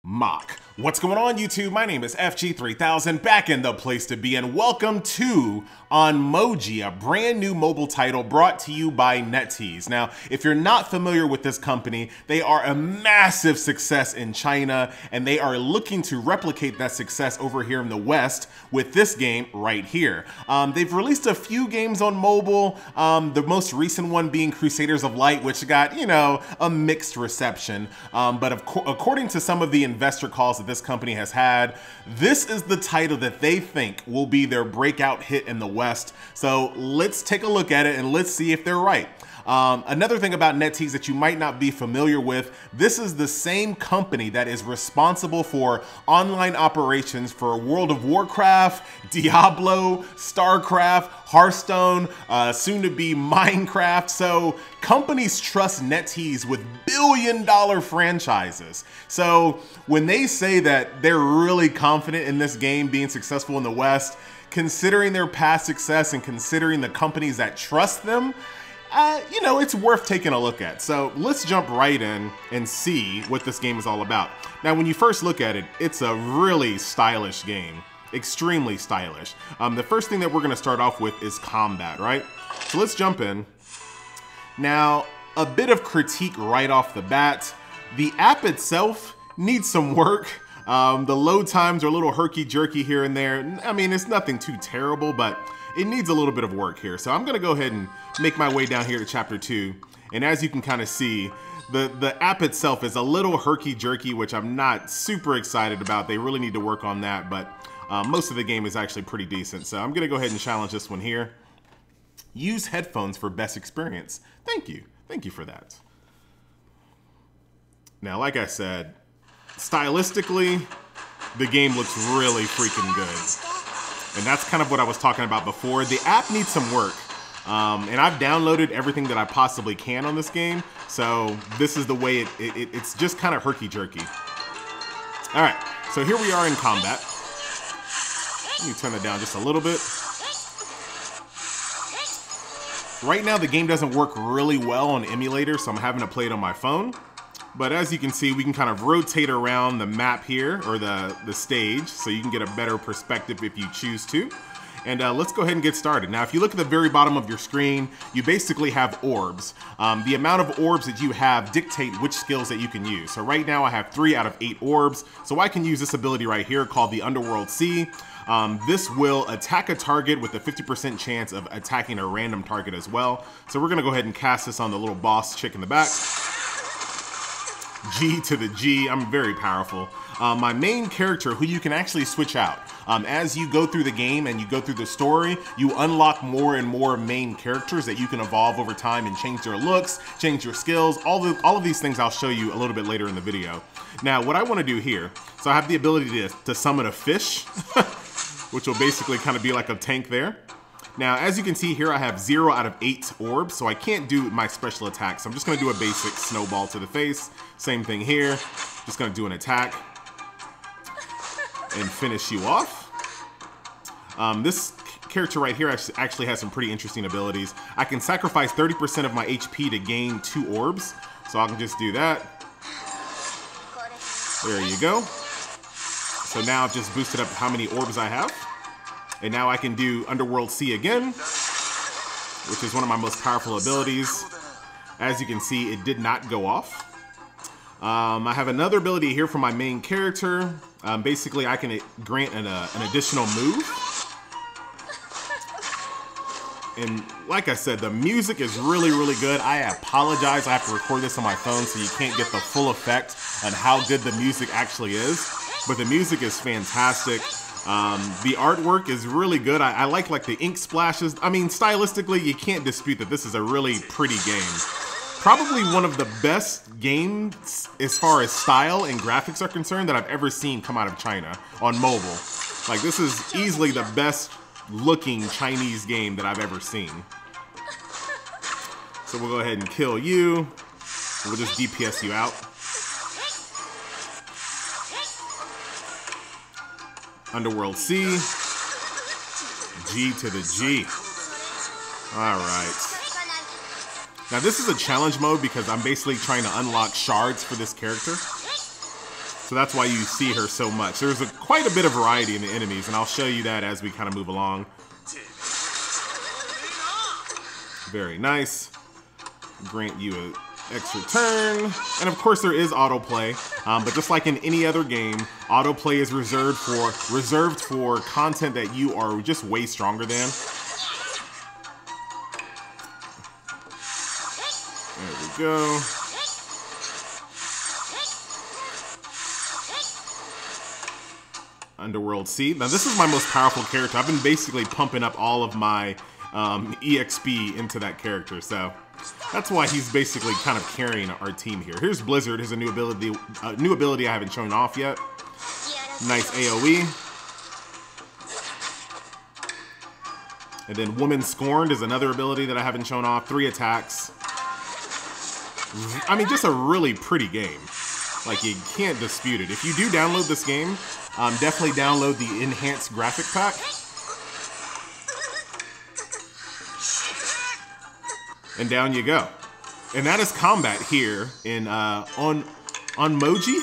Mock. What's going on, YouTube? My name is FG3000, back in the place to be, and welcome to Onmyoji, a brand new mobile title brought to you by Netease. Now, if you're not familiar with this company, they are a massive success in China, and they are looking to replicate that success over here in the West with this game right here. They've released a few games on mobile, the most recent one being Crusaders of Light, which got, a mixed reception. But according to some of the investor calls that this company has had, this is the title that they think will be their breakout hit in the West. So let's take a look at it and let's see if they're right. Another thing about Netease that you might not be familiar with, this is the same company that is responsible for online operations for World of Warcraft, Diablo, StarCraft, Hearthstone, soon to be Minecraft. So companies trust Netease with billion-dollar franchises. So when they say that they're really confident in this game being successful in the West, considering their past success and considering the companies that trust them, it's worth taking a look at. So let's jump right in and see what this game is all about. Now, when you first look at it, it's a really stylish game, extremely stylish. The first thing that we're going to start off with is combat, right? So let's jump in. Now, a bit of critique right off the bat. The app itself needs some work. The load times are a little herky-jerky here and there. I mean, it's nothing too terrible, but it needs a little bit of work here. So I'm gonna go ahead and make my way down here to chapter 2. And as you can kind of see, the app itself is a little herky-jerky, which I'm not super excited about. They really need to work on that, but most of the game is actually pretty decent. So I'm gonna go ahead and challenge this one here. Use headphones for best experience. Thank you. Thank you for that. Now, like I said, stylistically, the game looks really freaking good. And that's kind of what I was talking about before. The app needs some work. And I've downloaded everything that I possibly can on this game. So this is the way it's just kind of herky-jerky. All right, so here we are in combat. Let me turn that down just a little bit. Right now, the game doesn't work really well on emulator, so I'm having to play it on my phone. But as you can see, we can kind of rotate around the map here, or the stage, so you can get a better perspective if you choose to. And let's go ahead and get started. Now, if you look at the very bottom of your screen, you basically have orbs. The amount of orbs that you have dictate which skills that you can use. So right now I have 3 out of 8 orbs. So I can use this ability right here called the Underworld Sea. This will attack a target with a 50% chance of attacking a random target as well. So we're gonna go ahead and cast this on the little boss chick in the back. G to the G, I'm very powerful. My main character, who you can actually switch out. As you go through the game and you go through the story, you unlock more and more main characters that you can evolve over time and change their looks, change your skills. All of these things I'll show you a little bit later in the video. Now, what I want to do here, so I have the ability to summon a fish, which will basically kind of be like a tank there. Now, as you can see here, I have 0 out of 8 orbs, so I can't do my special attack. So I'm just gonna do a basic snowball to the face. Same thing here, just gonna do an attack and finish you off. This character right here actually has some pretty interesting abilities. I can sacrifice 30% of my HP to gain 2 orbs, so I can just do that. There you go. So now I've just boosted up how many orbs I have. And now I can do Underworld Sea again, which is one of my most powerful abilities. As you can see, it did not go off. I have another ability here for my main character. Basically, I can grant an additional move. And like I said, the music is really, really good. I apologize, I have to record this on my phone so you can't get the full effect on how good the music actually is. But the music is fantastic. The artwork is really good. I like the ink splashes. I mean, stylistically, you can't dispute that this is a really pretty game. Probably one of the best games as far as style and graphics are concerned that I've ever seen come out of China on mobile. Like, this is easily the best looking Chinese game that I've ever seen. So we'll go ahead and kill you. We'll just DPS you out. Underworld Sea, G to the G. All right. Now this is a challenge mode because I'm basically trying to unlock shards for this character. So that's why you see her so much. There's quite a bit of variety in the enemies, and I'll show you that as we kind of move along. Very nice. Grant you an extra turn. And of course there is autoplay, but just like in any other game, autoplay is reserved for content that you are just way stronger than. There we go. Underworld C. Now this is my most powerful character. I've been basically pumping up all of my EXP into that character, so that's why he's basically kind of carrying our team here. Here's Blizzard. Here's a new ability I haven't shown off yet. Nice AoE. And then Woman Scorned is another ability that I haven't shown off. 3 attacks. I mean, just a really pretty game. Like, you can't dispute it. If you do download this game, definitely download the enhanced graphic pack. And down you go. And that is combat here in Onmyoji.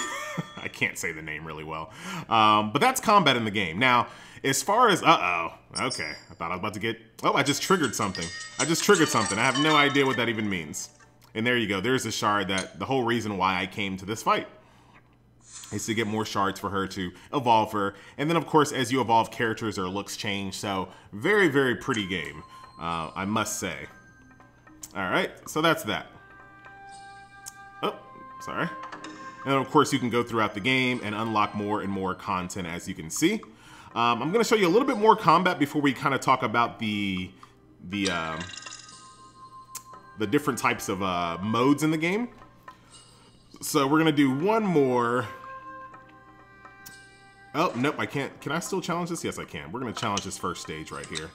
I can't say the name really well. But that's combat in the game. Now, as far as... Okay. I thought I was about to get... Oh, I just triggered something. I have no idea what that even means. And there you go. There's a shard that... The whole reason why I came to this fight is to get more shards for her to evolve her. And then, of course, as you evolve characters, their looks change. So, very, very pretty game, I must say. All right, so that's that. Oh, sorry. And of course, you can go throughout the game and unlock more and more content, as you can see. I'm going to show you a little bit more combat before we kind of talk about the different types of modes in the game. So we're going to do one more. Oh, nope, I can't. Can I still challenge this? Yes, I can. We're going to challenge this first stage right here.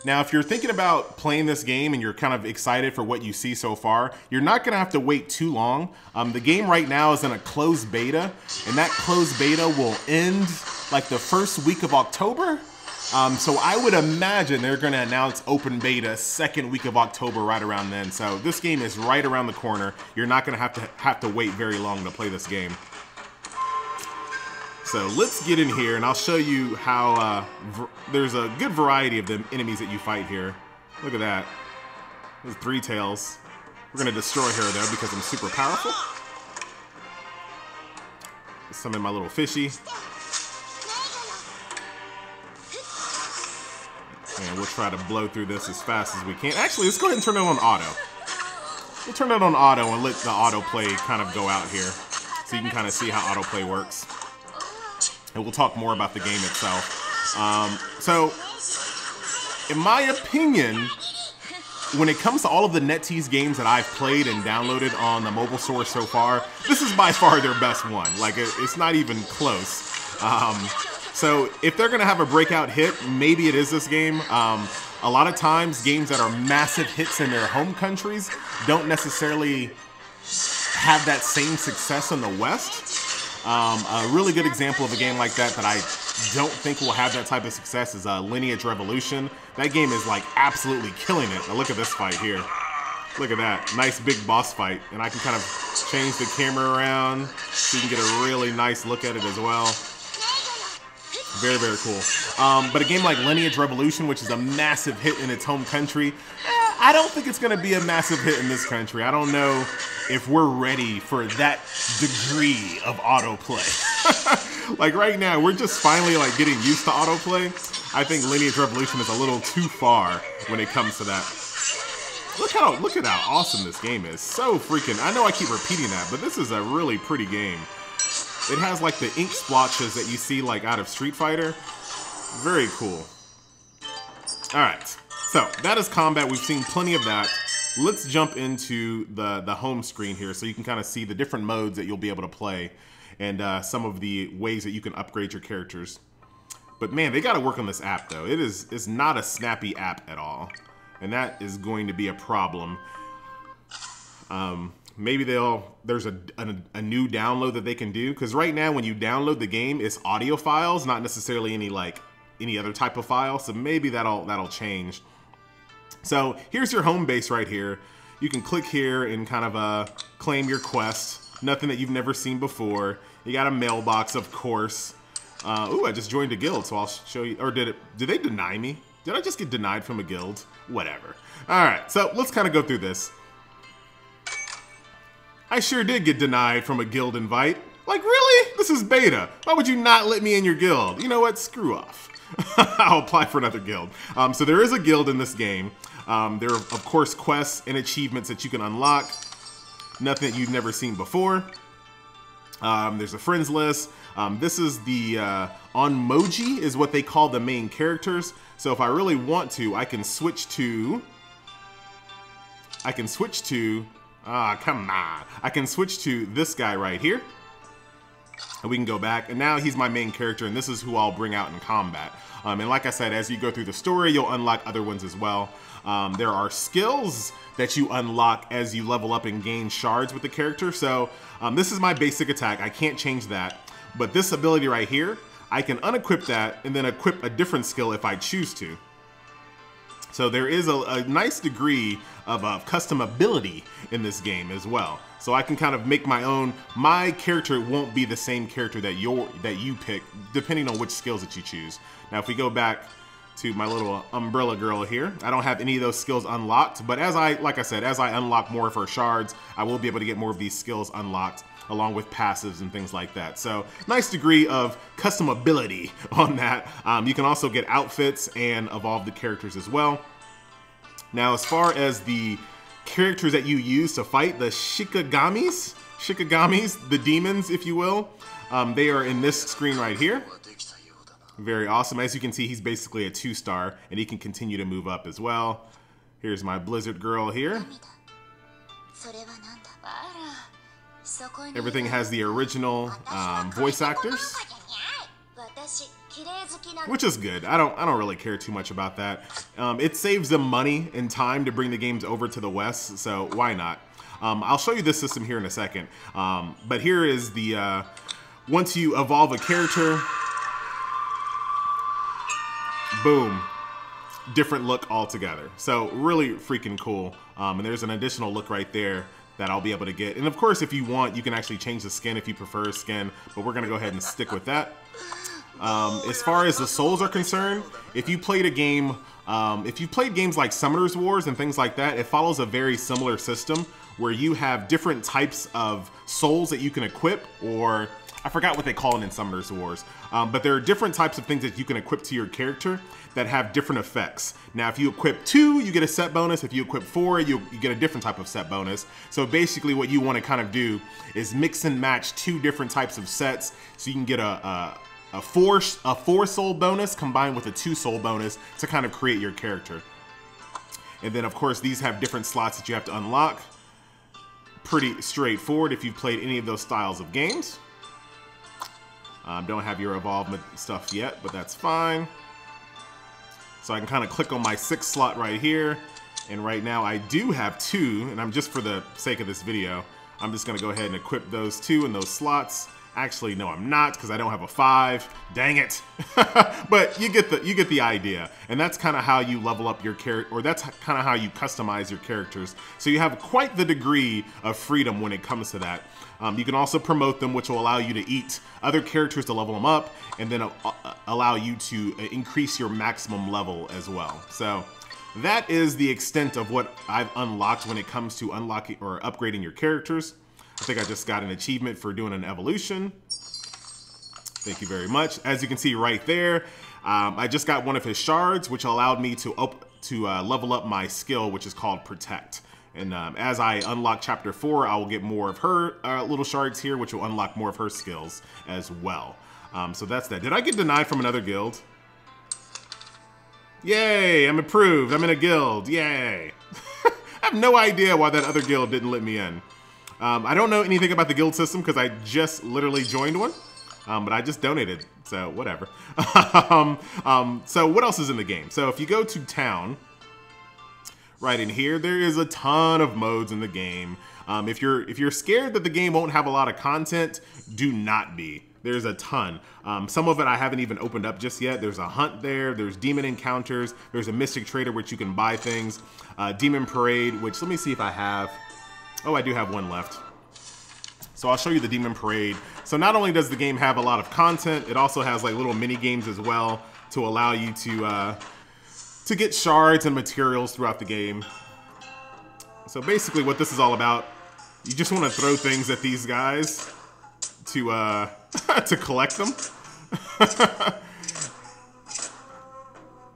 Now, if you're thinking about playing this game and you're kind of excited for what you see so far, you're not going to have to wait too long. The game right now is in a closed beta, and that closed beta will end like the first week of October. So I would imagine they're going to announce open beta second week of October right around then. So this game is right around the corner. You're not going to have to wait very long to play this game. So let's get in here and I'll show you how there's a good variety of the enemies that you fight here. Look at that. There's 3 tails. We're going to destroy her though because I'm super powerful. Summon my little fishy. And we'll try to blow through this as fast as we can. Actually, let's go ahead and turn it on auto. We'll turn it on auto and let the autoplay kind of go out here. So you can kind of see how autoplay works. And we'll talk more about the game itself. So, in my opinion, when it comes to all of the Netease games that I've played and downloaded on the mobile source so far, this is by far their best one. Like, it's not even close. So, if they're going to have a breakout hit, maybe it is this game. A lot of times, games that are massive hits in their home countries don't necessarily have that same success in the West. A really good example of a game like that I don't think will have that type of success is Lineage Revolution. That game is like absolutely killing it. Now look at this fight here. Look at that. Nice big boss fight. And I can kind of change the camera around so you can get a really nice look at it as well. Very, very cool. But a game like Lineage Revolution, which is a massive hit in its home country, I don't think it's going to be a massive hit in this country. I don't know if we're ready for that degree of autoplay. Like right now, we're just finally like getting used to autoplay. I think Lineage Revolution is a little too far when it comes to that. Look at how awesome this game is. So freaking, I know I keep repeating that, but this is a really pretty game. It has like the ink splotches that you see like out of Street Fighter. Very cool. All right, so that is combat. We've seen plenty of that. Let's jump into the home screen here so you can kind of see the different modes that you'll be able to play and some of the ways that you can upgrade your characters. But man, they got to work on this app though. It's not a snappy app at all, and that is going to be a problem. Maybe there's a new download that they can do, because right now when you download the game, it's audio files, not necessarily any other type of file. So maybe that'll change. So here's your home base right here. You can click here and kind of claim your quest. Nothing that you've never seen before. You got a mailbox, of course. Ooh, I just joined a guild, so I'll show you. Or did they deny me? Did I just get denied from a guild? Whatever. All right, so let's kind of go through this. I sure did get denied from a guild invite. Like, really? This is beta. Why would you not let me in your guild? You know what? Screw off. I'll apply for another guild. So there is a guild in this game. There are, of course, quests and achievements that you can unlock. Nothing that you've never seen before. There's a friends list. This is the Onmyoji is what they call the main characters. So if I really want to, I can switch to... come on. I can switch to this guy right here. And we can go back, and now he's my main character, and this is who I'll bring out in combat. And like I said, as you go through the story, you'll unlock other ones as well. There are skills that you unlock as you level up and gain shards with the character. So this is my basic attack. I can't change that. But this ability right here, I can unequip that and then equip a different skill if I choose to. So there is a nice degree of customability in this game as well. So I can kind of make my own. My character won't be the same character that you pick, depending on which skills that you choose. Now, if we go back to my little umbrella girl here, I don't have any of those skills unlocked. But like I said, as I unlock more of her shards, I will be able to get more of these skills unlocked, along with passives and things like that. So nice degree of customability on that. You can also get outfits and evolve the characters as well. Now, as far as the characters that you use to fight, the Shikagamis, the demons, if you will, they are in this screen right here. Very awesome. As you can see, he's basically a 2-star, and he can continue to move up as well. Here's my Blizzard girl here. Everything has the original voice actors, which is good. I don't really care too much about that. It saves them money and time to bring the games over to the West, so why not? I'll show you this system here in a second. But here is the once you evolve a character, boom, different look altogether. So really freaking cool. And there's an additional look right there that I'll be able to get. And of course, if you want, you can actually change the skin if you prefer skin, but we're gonna go ahead and stick with that. As far as the souls are concerned, if you played a game, if you played games like Summoner's Wars and things like that, it follows a very similar system where you have different types of souls that you can equip, or I forgot what they call it in Summoner's Wars, but there are different types of things that you can equip to your character that have different effects. Now, if you equip 2, you get a set bonus. If you equip 4, you get a different type of set bonus. So basically what you want to kind of do is mix and match 2 different types of sets, so you can get a 4 soul bonus combined with a 2 soul bonus to kind of create your character. And then of course these have different slots that you have to unlock. Pretty straightforward if you've played any of those styles of games. Don't have your evolvement stuff yet, but that's fine. So I can kind of click on my 6th slot right here. And right now I do have 2, and I'm just for the sake of this video, I'm just gonna go ahead and equip those 2 in those slots. Actually, no, I'm not, because I don't have a 5. Dang it. But you get the idea. And that's kind of how you level up your character, or that's kind of how you customize your characters. So you have quite the degree of freedom when it comes to that. You can also promote them, which will allow you to eat other characters to level them up, and then allow you to increase your maximum level as well. So that is the extent of what I've unlocked when it comes to unlocking or upgrading your characters. I think I just got an achievement for doing an evolution. Thank you very much. As you can see right there, I just got one of his shards, which allowed me to level up my skill, which is called Protect. And as I unlock Chapter 4, I will get more of her little shards here, which will unlock more of her skills as well. So that's that. Did I get denied from another guild? Yay, I'm approved. I'm in a guild. Yay. I have no idea why that other guild didn't let me in. I don't know anything about the guild system because I just literally joined one, but I just donated, so whatever. So what else is in the game? So if you go to town, right in here, there is a ton of modes in the game. If you're scared that the game won't have a lot of content, do not be. There's a ton. Some of it I haven't even opened up just yet. There's a hunt there, there's demon encounters, there's a mystic trader which you can buy things, demon parade, which let me see if I have. Oh, I do have one left. So I'll show you the Demon Parade. So not only does the game have a lot of content, it also has like little mini games as well to allow you to get shards and materials throughout the game. So basically what this is all about, you just want to throw things at these guys to to collect them.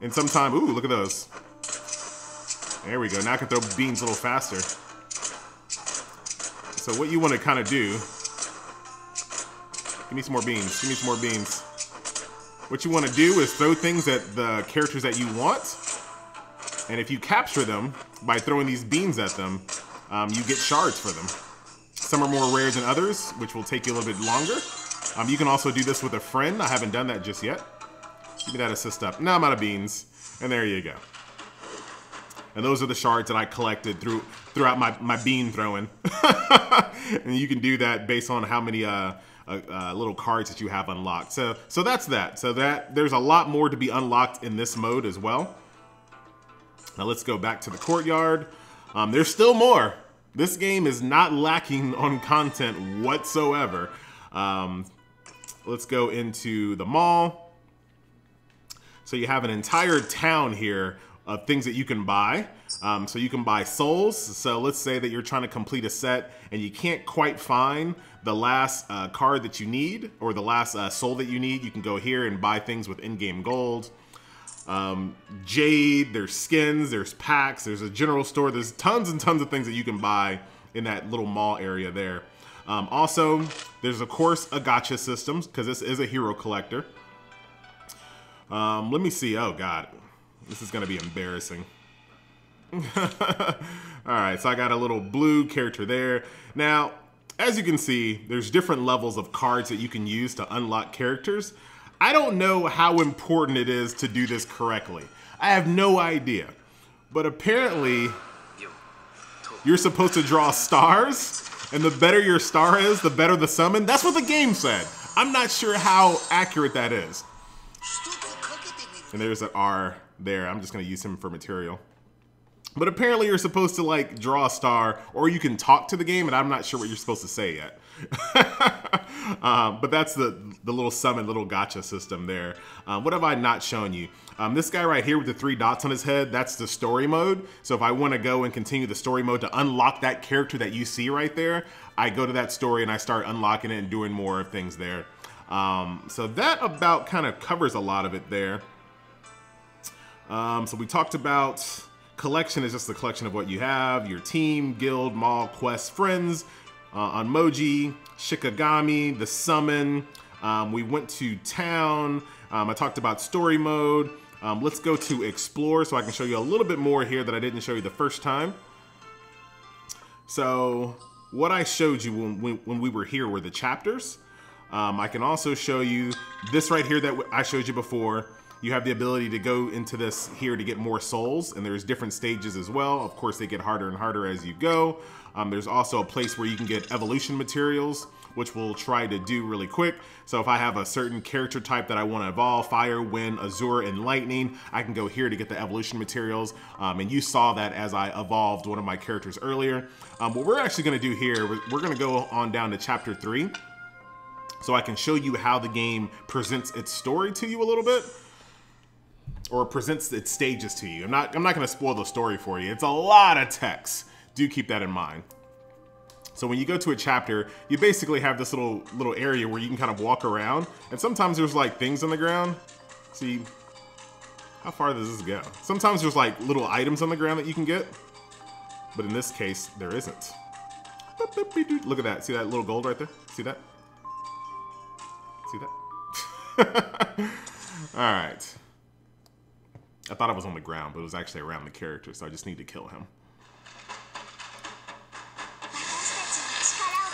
And sometimes, ooh, look at those. There we go. Now I can throw beans a little faster. So what you want to kind of do, give me some more beans. Give me some more beans. What you want to do is throw things at the characters that you want. And if you capture them by throwing these beans at them, you get shards for them. Some are more rare than others, which will take you a little bit longer. You can also do this with a friend. I haven't done that just yet. Give me that assist up. Now I'm out of beans. And there you go. And those are the shards that I collected throughout my bean throwing. And you can do that based on how many little cards that you have unlocked. So that's that. So there's a lot more to be unlocked in this mode as well. Now let's go back to the courtyard. There's still more. This game is not lacking on content whatsoever. Let's go into the mall. So you have an entire town here of things that you can buy. So you can buy souls. So let's say that you're trying to complete a set and you can't quite find the last card that you need or the last soul that you need. You can go here and buy things with in-game gold. Jade, there's skins, there's packs, there's a general store. There's tons and tons of things that you can buy in that little mall area there. Also, there's of course a gacha system because this is a hero collector. Let me see. Oh God, this is gonna be embarrassing. Alright, so I got a little blue character there. Now, as you can see, there's different levels of cards that you can use to unlock characters. I don't know how important it is to do this correctly. I have no idea. But apparently, you're supposed to draw stars, and the better your star is, the better the summon. That's what the game said. I'm not sure how accurate that is. And there's an R there. I'm just gonna use him for material. But apparently you're supposed to like draw a star, or you can talk to the game, and I'm not sure what you're supposed to say yet. But that's the little summon, little gacha system there. What have I not shown you? This guy right here with the 3 dots on his head, that's the story mode. So if I want to go and continue the story mode to unlock that character that you see right there, I go to that story and I start unlocking it and doing more things there. So that about kind of covers a lot of it there. So we talked about collection is just the collection of what you have, your team, guild, mall, quest, friends, Onmyoji, Shikigami, the summon. We went to town. I talked about story mode. Let's go to explore so I can show you a little bit more here that I didn't show you the first time. So what I showed you when we were here were the chapters. I can also show you this right here that I showed you before. You have the ability to go into this here to get more souls, and there's different stages as well. Of course, they get harder and harder as you go. There's also a place where you can get evolution materials, which we'll try to do really quick. So if I have a certain character type that I want to evolve, fire, wind, azure, and lightning, I can go here to get the evolution materials. And you saw that as I evolved one of my characters earlier. What we're actually going to do here, we're going to go on down to chapter 3. So I can show you how the game presents its story to you a little bit. Or presents its stages to you. I'm not gonna spoil the story for you. It's a lot of text. Do keep that in mind. So when you go to a chapter, you basically have this little area where you can kind of walk around, and sometimes there's like things on the ground. See, how far does this go? Sometimes there's like little items on the ground that you can get, but in this case, there isn't. Look at that. See that little gold right there? See that? See that? All right. I thought it was on the ground, but it was actually around the character, so I just need to kill him.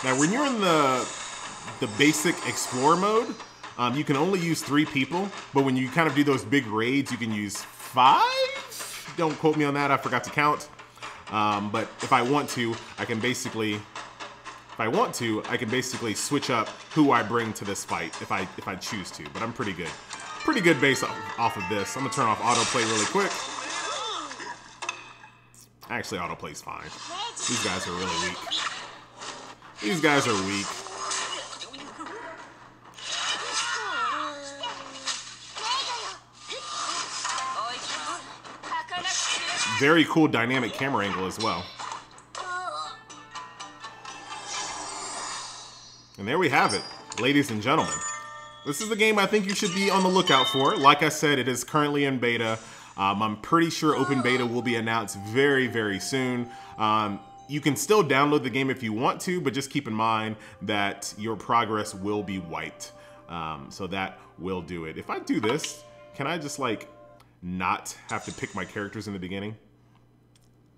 Now, when you're in the basic explore mode, you can only use 3 people, but when you kind of do those big raids, you can use 5? Don't quote me on that, I forgot to count. But if I want to, I can basically switch up who I bring to this fight if I choose to, but I'm pretty good. Pretty good base off of this. I'm gonna turn off autoplay really quick. Actually, autoplay's fine. These guys are really weak. These guys are weak. very cool dynamic camera angle as well. And there we have it, ladies and gentlemen. This is the game I think you should be on the lookout for. Like I said, it is currently in beta. I'm pretty sure open beta will be announced very, very soon. You can still download the game if you want to, but just keep in mind that your progress will be wiped. So that will do it. If I do this, can I just like not have to pick my characters in the beginning?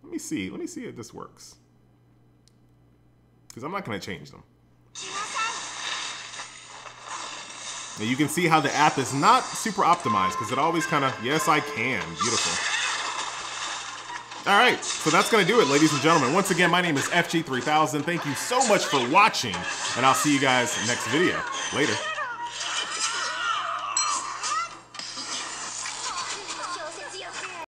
Let me see if this works. Because I'm not gonna change them. Now you can see how the app is not super optimized because it always kind of, yes, I can. Beautiful. All right, so that's going to do it, ladies and gentlemen. Once again, my name is FG3000. Thank you so much for watching, and I'll see you guys next video. Later.